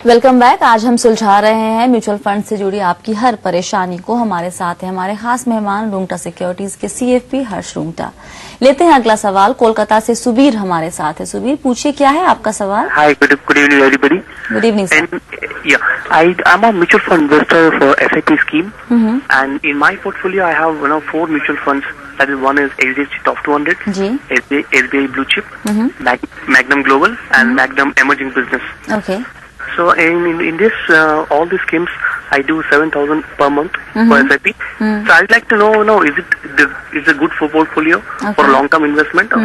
Welcome back. आज हम सुलझा रहे हैं म्यूचुअल फंड से जुड़ी आपकी हर परेशानी को। हमारे साथ है हमारे खास मेहमान रुंगटा सिक्योरिटीज के सीएफपी हर्ष रुंगटा। लेते हैं अगला सवाल। कोलकाता से सुबीर हमारे साथ है। सुबीर, पूछिए, क्या है आपका सवाल? Hi, good evening everybody. Good evening sir. I'm a mutual fund investor for SIP scheme, and in my portfolio I have 4 mutual funds. That is, one is HDFC Top 200, SBI Blue Chip, Magnum Global, and Magnum Emerging Business. Okay. So in this all these schemes, I do 7,000 per month for SIP. So I'd like to know, is it a good for portfolio for long-term investment?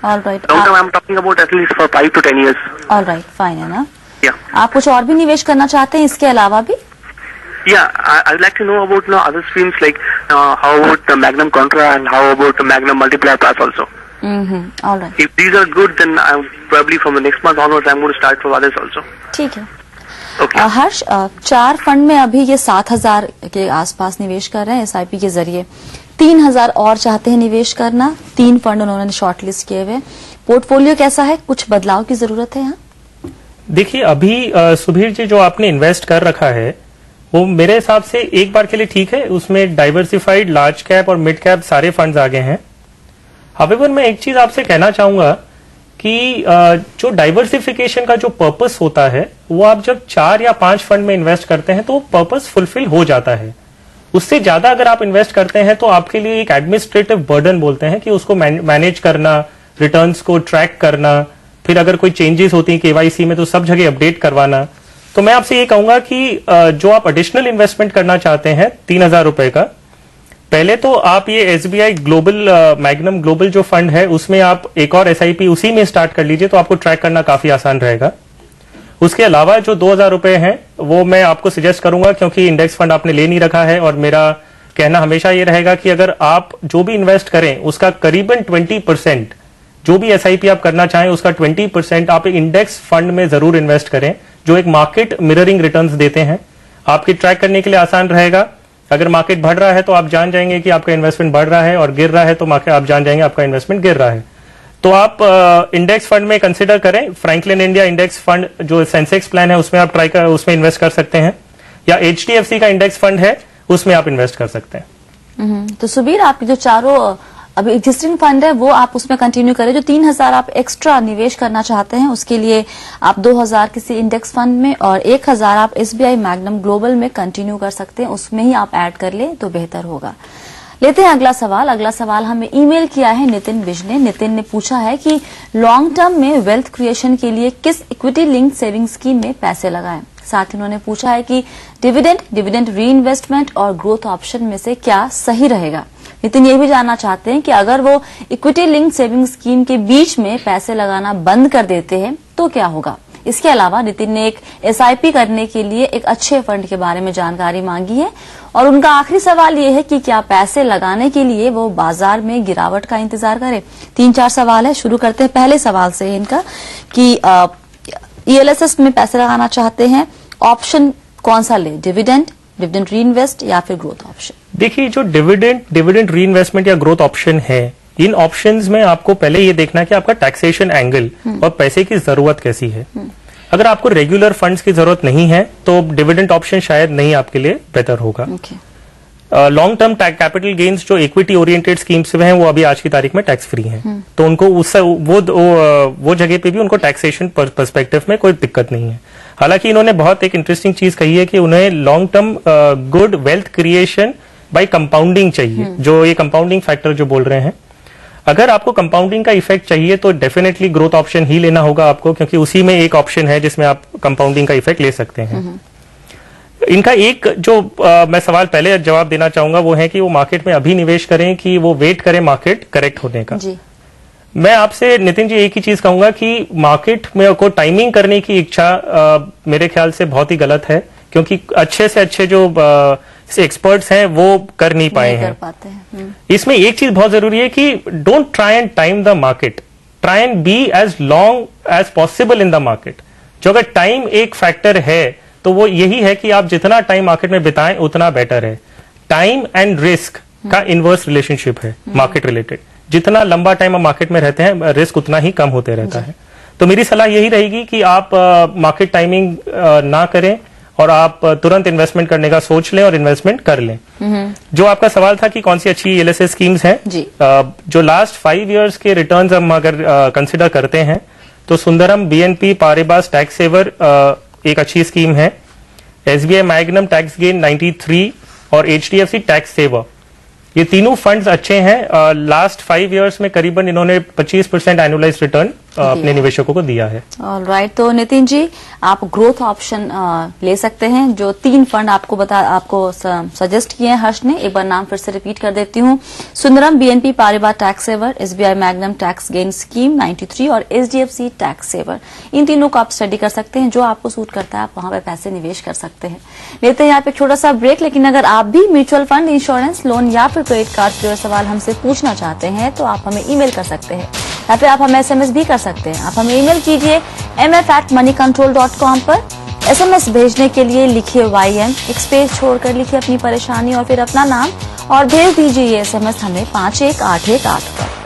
All right. Long-term, I'm talking about at least for 5 to 10 years. All right, fine है ना? Yeah. आप कुछ और भी निवेश करना चाहते हैं इसके अलावा भी? Yeah, I'd like to know about other streams like how about the Magnum Contra and how about the Magnum Multiplier Plus also. All right. If these are good, then I'm probably from the next month onwards I'm going to start for others also. ठीक है। Okay. हर्ष, 4 fund में अभी ये 7,000 के आसपास निवेश कर रहे हैं SIP के जरिए। 3,000 और चाहते हैं निवेश करना। 3 फंड उन्होंने शॉर्टलिस्ट किए हुए। पोर्टफोलियो कैसा है? कुछ बदलाव की जरूरत है यहाँ? देखिए, अभी सुबीर जी जो आपने इन्वेस्ट कर रखा है वो मेरे हिसाब से एक बार के लिए ठीक है। उसमें डाइवर्सिफाइड लार्ज कैप और मिड कैप सारे फंड्स आ गए हैं। हावेवर मैं एक चीज आपसे कहना चाहूंगा कि जो डाइवर्सिफिकेशन का जो पर्पस होता है वो आप जब 4 या 5 फंड में इन्वेस्ट करते हैं तो पर्पस फुलफिल हो जाता है। उससे ज्यादा अगर आप इन्वेस्ट करते हैं तो आपके लिए एक एडमिनिस्ट्रेटिव बर्डन बोलते हैं कि उसको मैनेज करना, रिटर्न्स को ट्रैक करना, फिर अगर कोई चेंजेस होती हैं KYC में तो सब जगह अपडेट करवाना। तो मैं आपसे ये कहूंगा कि जो आप एडिशनल इन्वेस्टमेंट करना चाहते हैं 3,000 रुपए का, पहले तो आप ये SBI ग्लोबल मैग्नम ग्लोबल जो फंड है उसमें आप एक और SIP उसी में स्टार्ट कर लीजिए तो आपको ट्रैक करना काफी आसान रहेगा। उसके अलावा जो 2,000 रुपए हैं वो मैं आपको सजेस्ट करूंगा, क्योंकि इंडेक्स फंड आपने ले नहीं रखा है और मेरा कहना हमेशा ये रहेगा कि अगर आप जो भी इन्वेस्ट करें उसका करीबन 20%, जो भी SIP आप करना चाहें उसका 20% आप इंडेक्स फंड में जरूर इन्वेस्ट करें, जो एक मार्केट मिररिंग रिटर्न्स देते हैं। आपकी ट्रैक करने के लिए आसान रहेगा। अगर मार्केट बढ़ रहा है तो आप जान जाएंगे कि आपका इन्वेस्टमेंट बढ़ रहा है, और गिर रहा है तो आप जान जाएंगे आपका इन्वेस्टमेंट गिर रहा है। तो आप इंडेक्स फंड में कंसिडर करें। फ्रैंकलिन इंडिया इंडेक्स फंड जो सेंसेक्स प्लान है उसमें आप उसमें इन्वेस्ट कर सकते हैं, या HDFC का इंडेक्स फंड है उसमें आप इन्वेस्ट कर सकते हैं। तो सुबीर, आपके जो चारों अभी एग्जिस्टिंग फंड है वो आप उसमें कंटिन्यू करें। जो 3,000 आप एक्स्ट्रा निवेश करना चाहते हैं उसके लिए आप 2,000 किसी इंडेक्स फंड में और 1,000 आप SBI मैग्नम ग्लोबल में कंटिन्यू कर सकते हैं। उसमें ही आप ऐड कर ले तो बेहतर होगा। लेते हैं अगला सवाल। अगला सवाल हमें ईमेल किया है नितिन विज ने। नितिन ने पूछा है कि लॉन्ग टर्म में वेल्थ क्रिएशन के लिए किस इक्विटी लिंक सेविंग स्कीम में पैसे लगाएं। साथ ही उन्होंने पूछा है कि डिविडेंड री इन्वेस्टमेंट और ग्रोथ ऑप्शन में से क्या सही रहेगा। नितिन ये भी जानना चाहते हैं कि अगर वो इक्विटी लिंक सेविंग स्कीम के बीच में पैसे लगाना बंद कर देते हैं तो क्या होगा। इसके अलावा नितिन ने एक SIP करने के लिए एक अच्छे फंड के बारे में जानकारी मांगी है, और उनका आखिरी सवाल ये है कि क्या पैसे लगाने के लिए वो बाजार में गिरावट का इंतजार करें। 3-4 सवाल है। शुरू करते हैं पहले सवाल से इनका कि ELSS में पैसे लगाना चाहते हैं, ऑप्शन कौन सा ले, डिविडेंड री इन्वेस्ट या फिर ग्रोथ ऑप्शन। देखिए, जो डिविडेंड री इन्वेस्टमेंट या ग्रोथ ऑप्शन है, इन ऑप्शंस में आपको पहले ये देखना है कि आपका टैक्सेशन एंगल और पैसे की जरूरत कैसी है। अगर आपको रेगुलर फंड्स की जरूरत नहीं है तो डिविडेंड ऑप्शन शायद नहीं आपके लिए बेहतर होगा। लॉन्ग टर्म कैपिटल गेन्स जो इक्विटी ओरिएंटेड स्कीम्स में हैं वो अभी आज की तारीख में टैक्स फ्री हैं, तो उनको उससे वो जगह पे भी उनको टैक्सेशन पर्सपेक्टिव में कोई दिक्कत नहीं है। हालांकि इन्होंने बहुत एक इंटरेस्टिंग चीज कही है कि उन्हें long term good wealth creation bye compounding चाहिए, जो ये कंपाउंडिंग फैक्टर जो बोल रहे हैं। अगर आपको कंपाउंडिंग का इफेक्ट चाहिए तो डेफिनेटली ग्रोथ ऑप्शन ही लेना होगा आपको, क्योंकि उसी में एक ऑप्शन है जिसमें आप कंपाउंडिंग का इफेक्ट ले सकते हैं। इनका एक जो मैं सवाल पहले जवाब देना चाहूंगा वो है कि वो मार्केट में अभी निवेश करें कि वो वेट करें मार्केट करेक्ट होने का। मैं आपसे नितिन जी एक ही चीज कहूंगा कि मार्केट में को टाइमिंग करने की इच्छा मेरे ख्याल से बहुत ही गलत है, क्योंकि अच्छे से अच्छे जो एक्सपर्ट्स हैं वो कर नहीं पाए हैं। इसमें एक चीज बहुत जरूरी है कि don't try and time the market, try and be as long as possible in the market. जो अगर टाइम एक फैक्टर है तो वो यही है कि आप जितना टाइम मार्केट में बिताएं उतना बेटर है। टाइम एंड रिस्क का इनवर्स रिलेशनशिप है मार्केट रिलेटेड। जितना लंबा टाइम आप मार्केट में रहते हैं रिस्क उतना ही कम होते रहता है। तो मेरी सलाह यही रहेगी कि आप मार्केट टाइमिंग ना करें और आप तुरंत इन्वेस्टमेंट करने का सोच लें और इन्वेस्टमेंट कर लें। जो आपका सवाल था कि कौन सी अच्छी एलएसए स्कीम्स हैं, जो लास्ट 5 इयर्स के रिटर्न्स हम अगर कंसिडर करते हैं तो सुंदरम बीएनपी पारिबास टैक्स सेवर एक अच्छी स्कीम है, एसबीआई मैग्नम टैक्स गेन 93 और एचडीएफसी टैक्स सेवर, ये तीनों फंड्स अच्छे हैं। लास्ट 5 इयर्स में करीबन इन्होंने 25% एनुअलाइज रिटर्न अपने निवेशकों को दिया है। ऑलराइट, तो नितिन जी आप ग्रोथ ऑप्शन ले सकते हैं। जो 3 फंड आपको सजेस्ट किए हैं हर्ष ने, एक बार नाम फिर से रिपीट कर देती हूँ। Sundaram BNP Paribas tax saver, SBI Magnum tax gain scheme 93 और एचडीएफसी टैक्स सेवर, इन तीनों को आप स्टडी कर सकते हैं। जो आपको सूट करता है आप वहां पर पैसे निवेश कर सकते हैं। लेते हैं यहाँ पे छोटा सा ब्रेक, लेकिन अगर आप भी म्यूचुअल फंड, इंश्योरेंस, लोन या फिर क्रेडिट कार्ड के सवाल हमसे पूछना चाहते हैं तो आप हमें ईमेल कर सकते हैं या फिर आप हमें एसएमएस भी कर सकते हैं। आप हमें ईमेल कीजिए mf@moneycontrol.com पर। एसएमएस भेजने के लिए लिखिए YM, एक स्पेस छोड़कर लिखिए अपनी परेशानी और फिर अपना नाम और भेज दीजिए ये एसएमएस हमें 51818 पर।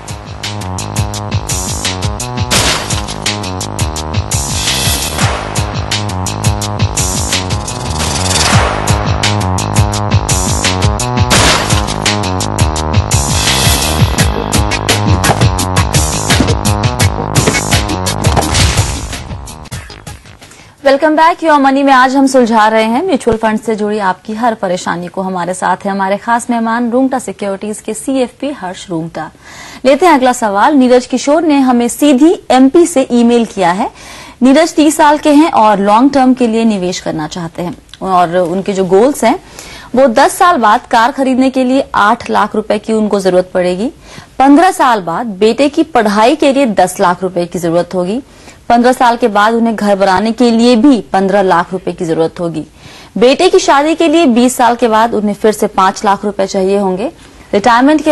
वेलकम बैक योर मनी में आज हम सुलझा रहे हैं म्यूचुअल फंड से जुड़ी आपकी हर परेशानी को। हमारे साथ है हमारे खास मेहमान रूंगटा सिक्योरिटीज के सीएफपी हर्ष रूंगटा। लेते हैं अगला सवाल। नीरज किशोर ने हमें सीधी एमपी से ईमेल किया है। नीरज 30 साल के हैं और लॉन्ग टर्म के लिए निवेश करना चाहते हैं और उनके जो गोल्स हैं वो 10 साल बाद कार खरीदने के लिए 8 लाख रुपए की उनको जरूरत पड़ेगी। 15 साल बाद बेटे की पढ़ाई के लिए 10 लाख रुपए की जरूरत होगी। 15 साल के बाद उन्हें घर बनाने के लिए भी 15 लाख रुपए की जरूरत होगी। बेटे की शादी के लिए 20 साल के बाद उन्हें फिर से 5 लाख रुपए चाहिए होंगे। रिटायरमेंट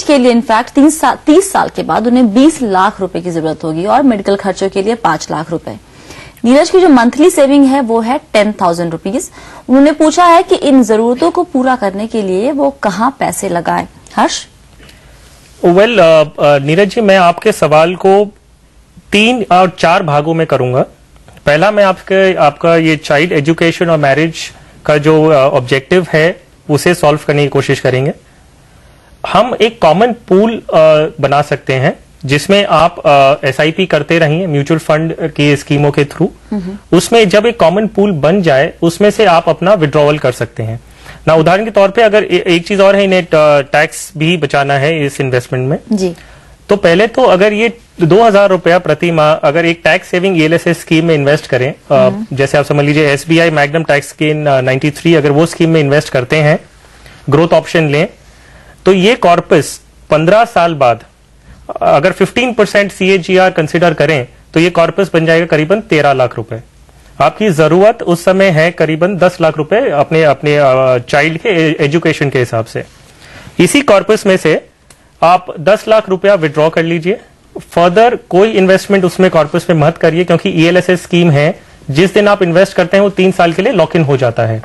के लिए इनफैक्ट 30 साल के बाद उन्हें 20 लाख रुपए की जरूरत होगी और मेडिकल खर्चों के लिए 5 लाख रुपए। नीरज की जो मंथली सेविंग है वो है 10,000 रुपीज। उन्होंने पूछा है कि इन जरूरतों को पूरा करने के लिए वो कहाँ पैसे लगाएं। हर्ष? नीरज जी, मैं आपके सवाल को 3 और 4 भागों में करूंगा। पहला, मैं आपका ये चाइल्ड एजुकेशन और मैरिज का जो ऑब्जेक्टिव है उसे सॉल्व करने की कोशिश करेंगे। हम एक कॉमन पूल बना सकते हैं जिसमें आप एसआईपी करते रहिए म्यूचुअल फंड की स्कीमों के थ्रू। उसमें जब एक कॉमन पूल बन जाए उसमें से आप अपना विड्रॉवल कर सकते हैं ना। उदाहरण के तौर पे अगर एक चीज और है, इन्हें टैक्स भी बचाना है इस इन्वेस्टमेंट में जी। तो पहले तो अगर ये 2,000 रुपया प्रति माह अगर एक टैक्स सेविंग ईएलएसए स्कीम में इन्वेस्ट करें, जैसे आप समझ लीजिए एसबीआई मैग्नम टैक्स गेन 93, अगर वो स्कीम में इन्वेस्ट करते हैं, ग्रोथ ऑप्शन लें, तो ये कॉर्पस 15 साल बाद अगर 15% CAGR कंसिडर करें तो ये कॉर्पस बन जाएगा करीबन 13 लाख रुपए। आपकी जरूरत उस समय है करीबन 10 लाख रुपए अपने चाइल्ड के एजुकेशन के हिसाब से। इसी कॉर्पस में से आप 10 लाख रुपया विड्रॉ कर लीजिए। फर्दर कोई इन्वेस्टमेंट उसमें कॉर्पस में मत करिए, क्योंकि ईएलएसए स्कीम है, जिस दिन आप इन्वेस्ट करते हैं वो 3 साल के लिए लॉक इन हो जाता है।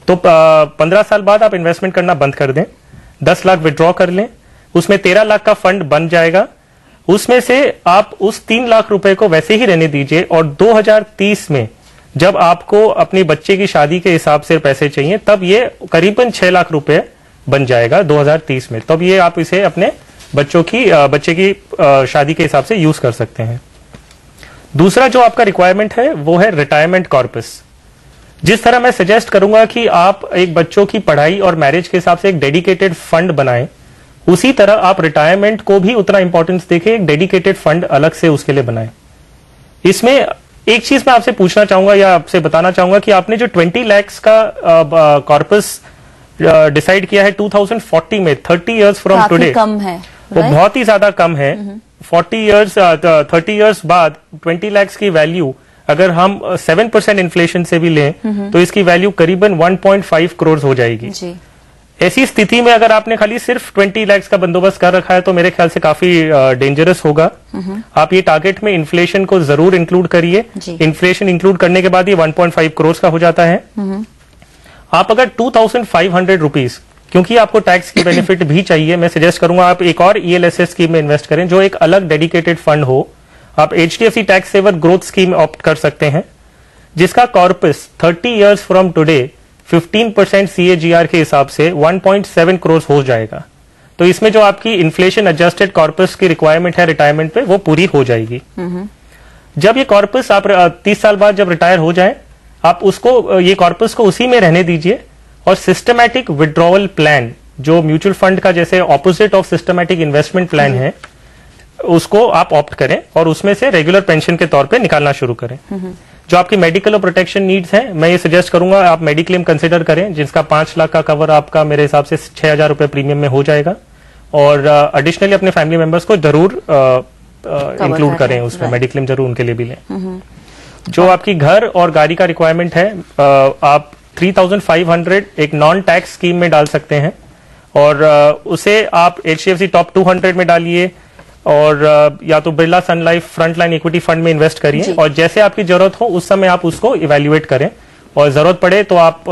तो 15 साल बाद आप इन्वेस्टमेंट करना बंद कर दें, 10 लाख विड्रॉ कर लें, उसमें 13 लाख का फंड बन जाएगा। उसमें से आप उस 3 लाख रुपए को वैसे ही रहने दीजिए और 2030 में जब आपको अपने बच्चे की शादी के हिसाब से पैसे चाहिए तब ये करीबन 6 लाख रुपए बन जाएगा 2030 में। तब ये आप इसे अपने बच्चे की शादी के हिसाब से यूज कर सकते हैं। दूसरा जो आपका रिक्वायरमेंट है वो है रिटायरमेंट कॉर्पस। जिस तरह मैं सजेस्ट करूंगा कि आप एक बच्चों की पढ़ाई और मैरिज के हिसाब से एक डेडिकेटेड फंड बनाएं, उसी तरह आप रिटायरमेंट को भी उतना इंपॉर्टेंस देके एक डेडिकेटेड फंड अलग से उसके लिए बनाएं। इसमें एक चीज मैं आपसे पूछना चाहूंगा या आपसे बताना चाहूंगा कि आपने जो 20 लाख का कॉर्पस डिसाइड किया है 2040 में, 30 इयर्स फ्रॉम टुडे, कम है, वो बहुत ही ज्यादा कम है। 30 इयर्स बाद 20 लाख की वैल्यू अगर हम 7% इन्फ्लेशन से भी लें तो इसकी वैल्यू करीबन 1.5 करोड़ हो जाएगी जी। ऐसी स्थिति में अगर आपने खाली सिर्फ 20 लाख का बंदोबस्त कर रखा है तो मेरे ख्याल से काफी डेंजरस होगा। आप ये टारगेट में इन्फ्लेशन को जरूर इंक्लूड करिए। इन्फ्लेशन इंक्लूड करने के बाद ये 1.5 करोड़ का हो जाता है। आप अगर 2,500 रुपीज, क्योंकि आपको टैक्स की बेनिफिट भी चाहिए, मैं सजेस्ट करूंगा आप एक और ईएलएसए स्कीम में इन्वेस्ट करें जो एक अलग डेडिकेटेड फंड हो आप HDFC tax saver growth scheme opt कर सकते हैं, जिसका corpus 30 years from today 15% CAGR के हिसाब से 1.7 करोड़ हो जाएगा। तो इसमें जो आपकी इन्फ्लेशन एडजस्टेड कॉर्पस की रिक्वायरमेंट है रिटायरमेंट पे, वो पूरी हो जाएगी। जब ये कॉर्पस आप 30 साल बाद जब रिटायर हो जाए, आप उसको ये कॉर्पस को उसी में रहने दीजिए और सिस्टमैटिक विड्रॉवल प्लान, जो म्यूचुअल फंड का जैसे opposite of systematic investment plan है, उसको आप ऑप्ट करें और उसमें से रेगुलर पेंशन के तौर पे निकालना शुरू करें। जो आपकी मेडिकल और प्रोटेक्शन नीड्स हैं, मैं ये सजेस्ट करूंगा आप मेडिक्लेम कंसिडर करें, जिसका 5 लाख का कवर आपका मेरे हिसाब से 6,000 रुपए प्रीमियम में हो जाएगा। और एडिशनली अपने फैमिली मेंबर्स को जरूर इंक्लूड करें उसमें, मेडिक्लेम जरूर उनके लिए भी लें। जो आपकी घर और गाड़ी का रिक्वायरमेंट है, आप 3,500 एक नॉन टैक्स स्कीम में डाल सकते हैं और उसे आप HDFC टॉप 200 में डालिए और या तो Birla Sun Life Frontline Equity Fund में इन्वेस्ट करिए और जैसे आपकी जरूरत हो उस समय आप उसको इवेल्युएट करें और जरूरत पड़े तो आप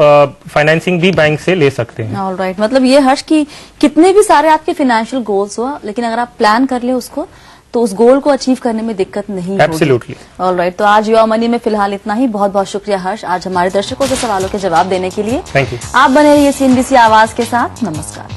फाइनेंसिंग भी बैंक से ले सकते हैं। ऑलराइट, मतलब ये हर्ष की कितने भी सारे आपके फाइनेंशियल गोल्स हुआ, लेकिन अगर आप प्लान कर ले उसको तो उस गोल को अचीव करने में दिक्कत नहीं होगी। एब्सोल्युटली। ऑलराइट, तो आज युवा मनी में फिलहाल इतना ही। बहुत बहुत शुक्रिया हर्ष, आज हमारे दर्शकों के सवालों के जवाब देने के लिए। Thank you. आप बने रहिए CNBC आवाज के साथ। नमस्कार।